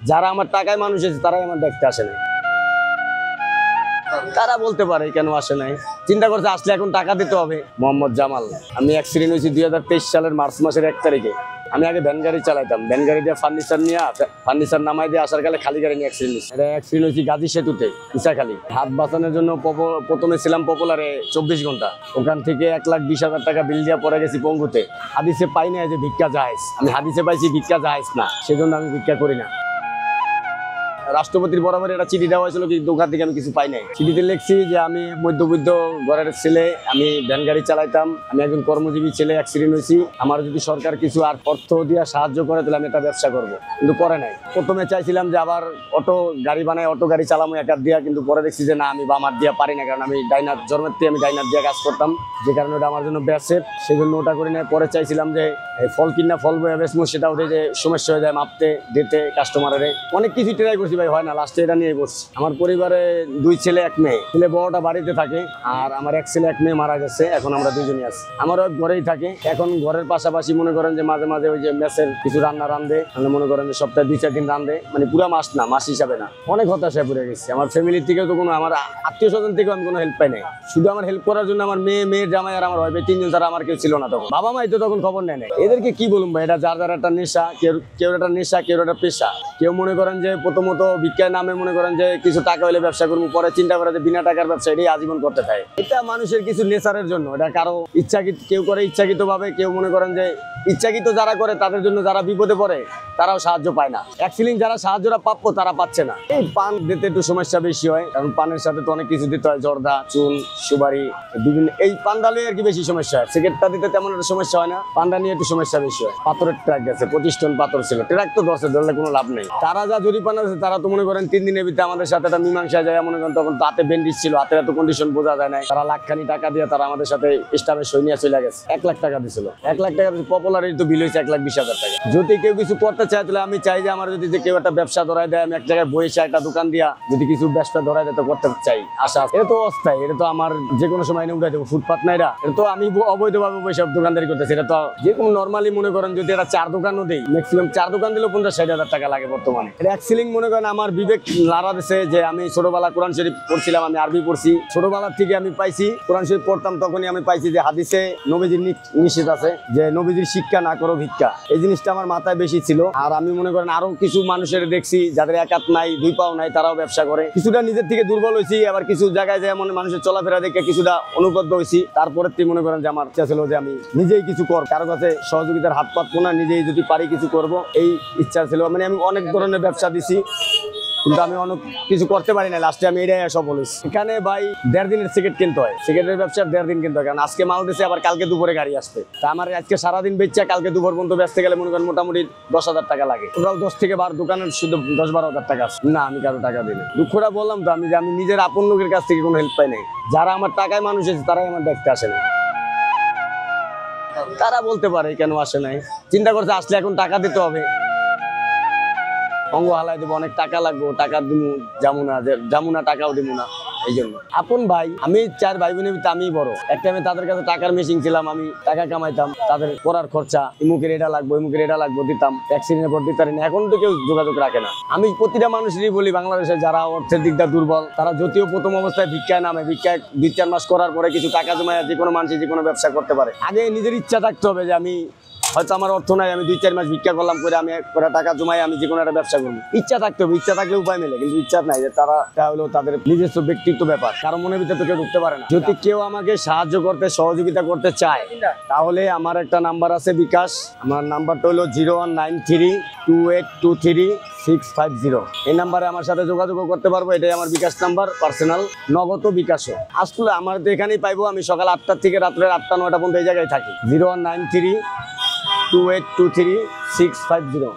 যারা আমার টাকায় মানুষ এসে তারাই আমার দেখতে আসে না। তারা বলতে পারে কেন আসে নাই, চিন্তা করছে আসলে এখন টাকা দিতে হবে। মোহাম্মদ জামাল, আমি অ্যাক্সিডেন্ট হয়েছি 2023 সালের মার্চ মাসের 1 তারিখে। আমি আগে ভ্যান গাড়ি চালাইতাম, ভ্যান গাড়ি দিয়ে ফার্নিচার নামাই দিয়ে আসার কালে খালি গাড়ি নিয়ে অ্যাক্সিডেন্ট হয়েছে। এটা অ্যাক্সিডেন্ট হয়েছি গাজী সেতুতে, ইসাখালী। হাত বাঁচানোর জন্য প্রথমে ছিলাম পপুলারে 24 ঘন্টা, ওখান থেকে 1,20,000 টাকা বিল দিয়ে পরে গেছি পঙ্গুতে। হাদিসে পাই না যে ভিক্ষা জাহেজ, আমি হাদিসে পাইছি ভিক্ষা জাহেজ না, সেজন্য আমি ভিক্ষা করি না। রাষ্ট্রপতির বরাবর একটা চিঠি দেওয়া হয়েছিল, কিন্তু ওখান থেকে আমি কিছু পাই নাই। চিঠিতে লিখছি যে আমি মধ্যবিত্ত ঘরের ছেলে, আমি ভ্যান গাড়ি চালাইতাম, আমি একজন কর্মজীবী ছেলে, অ্যাক্সিডেন্ট হয়েছি, আমার যদি সরকার কিছু আর অর্থ দিয়ে সাহায্য করে তাহলে আমি একটা ব্যবসা করবো, কিন্তু করে নাই। প্রথমে চাইছিলাম যে আবার অটো গাড়ি বানাই, অটো গাড়ি চালামো একার দিয়া, কিন্তু পরে দেখছি যে না, আমি বামার দিয়া পারি না, কারণ আমি ডাইনার জন্মের থেকে আমি ডাইনার দিয়ে কাজ করতাম, যে কারণে ওটা আমার জন্য ব্যাসের, সেই জন্য ওটা করি না। পরে চাইছিলাম যে ফল কিনা ফল বয়ে বেসমু, সেটা উঠে যে সমস্যা হয়ে যায় মাপতে দিতে কাস্টমারের, অনেক কিছু ট্রাই করছি ভাই, হয় না, লাস্টে এটা নিয়ে বসছি। আমার পরিবারে 2 ছেলে 1 মেয়ে, ছেলে বড়টা বাড়িতে থাকে, আর আমার 1 ছেলে 1 মেয়ে মারা গেছে, এখন আমরা 2জনই আছি। আমার ওই ঘরেই থাকে, এখন ঘরের পাশাপাশি মনে করেন যে মাঝে মাঝে ওই যে মেসের কিছু রান্না রান্ধে, মানে মনে করেন যে সপ্তাহে 2-4 দিন রান্ধে, মানে পুরো মাস না, মাস হিসাবে না। অনেক হতাশায় পড়ে গেছি, আমার ফ্যামিলির থেকেও তো কোনো, আমার আত্মীয় স্বজন থেকেও আমি কোনো হেল্প পাই নাই। শুধু আমার হেল্প করার জন্য আমার মেয়ের জামাই আর আমার হয় 3জন ছাড়া আমার কেউ ছিল না তখন। বাবা মাই তো তখন খবর নেয় না। এদেরকে কি বলুন ভাই, এটা যার যার একটা নেশা, কেউ একটা নেশা, কেউ একটা পেশা। কেউ মনে করেন যে প্রথমত ভিক্ষার নামে মনে করেন যে কিছু টাকা হলে ব্যবসা করবো, পরে চিন্তা করে যে বিনা টাকার ব্যবসা, এটাই আজীবন করতে থাকে। এটা মানুষের কিছু নেচারের জন্য, এটা কারো ইচ্ছাকৃত, কেউ করে ইচ্ছাকৃত ভাবে, কেউ মনে করেন যে ইচ্ছাকৃত যারা করে তাদের জন্য, যারা বিপদে পড়ে তারাও সাহায্য পায় না। অ্যাকচুয়ালি যারা সাহায্যটা প্রাপ্য তারা পাচ্ছে না। এই পান দিতে একটু সমস্যা বেশি হয়, কারণ পানের সাথে তো অনেক কিছু দিতে হয়, জর্দা, চুন, সুপারি, বিভিন্ন, এই পান্ডা নিয়ে আর কি বেশি সমস্যা হয়। সিগারেটটা দিতে তেমন একটা সমস্যা হয় না, পান্ডা নিয়ে একটু সমস্যা বেশি হয়। পাথরের ট্রাক গেছে, 25 টন পাথর ছিল, ট্রাক তো ধরলে কোনো লাভ নেই। তারা যা জরিপানা আছে, তারা তো মনে করেন 3 দিনের ভিতরে আমাদের সাথে একটা মীমাংসা যায়, মনে করেন তখন হাতে ব্যান্ডেজ ছিল, হাতের এত কন্ডিশন বোঝা যায় না। তারা লাখখানি টাকা দিয়ে তারা আমাদের সাথে স্টাফে সই নিয়ে চলে গেছে। 1 লাখ টাকা দিছিল, 1 লাখ টাকা পপুলারের তো বিল হয়েছে 1,20,000 টাকা। যদি কেউ কিছু করতে চায় তাহলে আমি চাই যে আমার যদি কেউ একটা ব্যবসা ধরাই দেয়, আমি এক জায়গায় বসে একটা দোকান দিয়া যদি কিছু ব্যবসা ধরাই দেয় তো করতে চাই, আশা। এটা তো অস্থায়ী, এটা তো আমার যে কোনো সময় এনে উঠাই দেবো, ফুটপাত না এটা তো আমি অবৈধভাবে বসে দোকানদারি করতেছি। এটা তো যে কোনো নর্মালি মনে করেন যদি এটা 4 দোকানও দেই, ম্যাক্সিমাম 4 দোকান দিলেও 50-60 টাকা লাগে বর্তমানে। এটা এক সিলিং মনে করেন আমার বিবেক লাড়া দিছে যে আমি ছোটবেলা কোরআন শরীফ পড়ছিলাম, আমি আরবি পড়ছি, ছোটবেলার থেকে আমি পাইছি কোরআন শরীফ পড়তাম, তখনই আমি পাইছি যে হাদিসে নবীজির নিষেধ আছে যে নবীজির শিক্ষা না করো ভিক্ষা। এই জিনিসটা আমার মাথায় বেশি ছিল। আর আমি মনে করেন আরো কিছু মানুষের দেখছি যাদের 1 হাত নাই 2 পাও নাই, তারাও ব্যবসা করে। কিছুটা নিজের থেকে দুর্বল হয়েছি, আবার কিছু জায়গায় যায় মনে মানুষের চলাফেরা দেখে কিছুটা অনুবদ্ধ হয়েছি। তারপরে মনে করেন যে আমার ইচ্ছা ছিল যে আমি নিজেই কিছু করব, কারো কাছে সহযোগিতার হাত পাতবো না, নিজেই যদি পারি কিছু করব, এই ইচ্ছা ছিল। মানে আমি অনেক ধরনের ব্যবসা দিছি, কিন্তু আমি অনেক কিছু করতে পারি না। লাস্টে আমি এটাই সফল হয়েছি। এখানে ভাই 1.5 দিনের সিগারেট কিনতে হয়, সিগারেটের ব্যবসা 1.5 দিন কিনতে হয়, কারণ আজকে মাল দিছে, আবার কালকে দুপুরে গাড়ি আসবে। তা আমার আজকে সারাদিন বেচা কালকে দুপুর পর্যন্ত ব্যস্ত গেলে মনে করেন মোটামুটি 10,000 টাকা লাগে। টোটাল 10 থেকে 12 দোকানের শুধু 10-12,000 টাকা আছে। না, আমি কারো টাকা দিই না। দুঃখটা বললাম তো, আমি যে আমি নিজের আপন লোকের কাছ থেকে কোনো হেল্প পাই নাই। যারা আমার টাকায় মানুষ এসে তারাই আমার দেখতে আসে না। তারা বলতে পারে কেন আসে নাই, চিন্তা করছে আসলে এখন টাকা দিতে হবে, অঙ্গ হালাই দেবো, অনেক টাকা লাগবো, টাকা দিব যাবো না, টাকাও দিব না। এই জন্য আপন ভাই, আমি 4 ভাই বোনের ভিতরে আমি বড়। একটা আমি তাদের কাছে টাকার মেশিন ছিলাম, আমি টাকা কামাইতাম, তাদের পড়ার খরচা, ইমুকের এটা লাগবো, ইমুকের এটা লাগবো দিতাম, অ্যাক্সিডেন্টের পর দিতে পারি না। এখন তো কেউ যোগাযোগ রাখে না। আমি প্রতিটা মানুষেরই বলি, বাংলাদেশে যারা অর্থের দিকটা দুর্বল, তারা যদিও প্রথম অবস্থায় ভিক্ষায় নামে, ভিক্ষায় 2-4 মাস করার পরে কিছু টাকা জমায় যে কোনো মানুষ যে কোনো ব্যবসা করতে পারে। আগে নিজের ইচ্ছা থাকতে হবে যে আমি হয়তো আমার অর্থ নাই, আমি 2-4 মাস ভিক্ষা করলাম, করে আমি করে টাকা জমাই আমি যে কোনো একটা ব্যবসা করবো। ইচ্ছা থাকতে হবে, ইচ্ছা থাকলে উপায় মেলে, কিন্তু ইচ্ছা নাই। যে তারা হলো তাদের নিজস্ব ব্যক্তিত্ব ব্যাপার, কারো মনের ভিতরে তো কেউ ঢুকতে পারে না। যদি কেউ আমাকে সাহায্য করতে, সহযোগিতা করতে চায়, তাহলে আমার একটা নাম্বার আছে বিকাশ, আমার নাম্বারটা হলো 01932823 650। এই নাম্বারে আমার সাথে যোগাযোগ করতে পারবো। এটাই আমার বিকাশ নাম্বার, পার্সোনাল, নগদ বিকাশও। আসলে আমার তো এখানেই পাইবো। আমি সকাল 8টা থেকে রাত্রে 8টা-9টা পর্যন্ত এই জায়গায় থাকি। 01932823 650।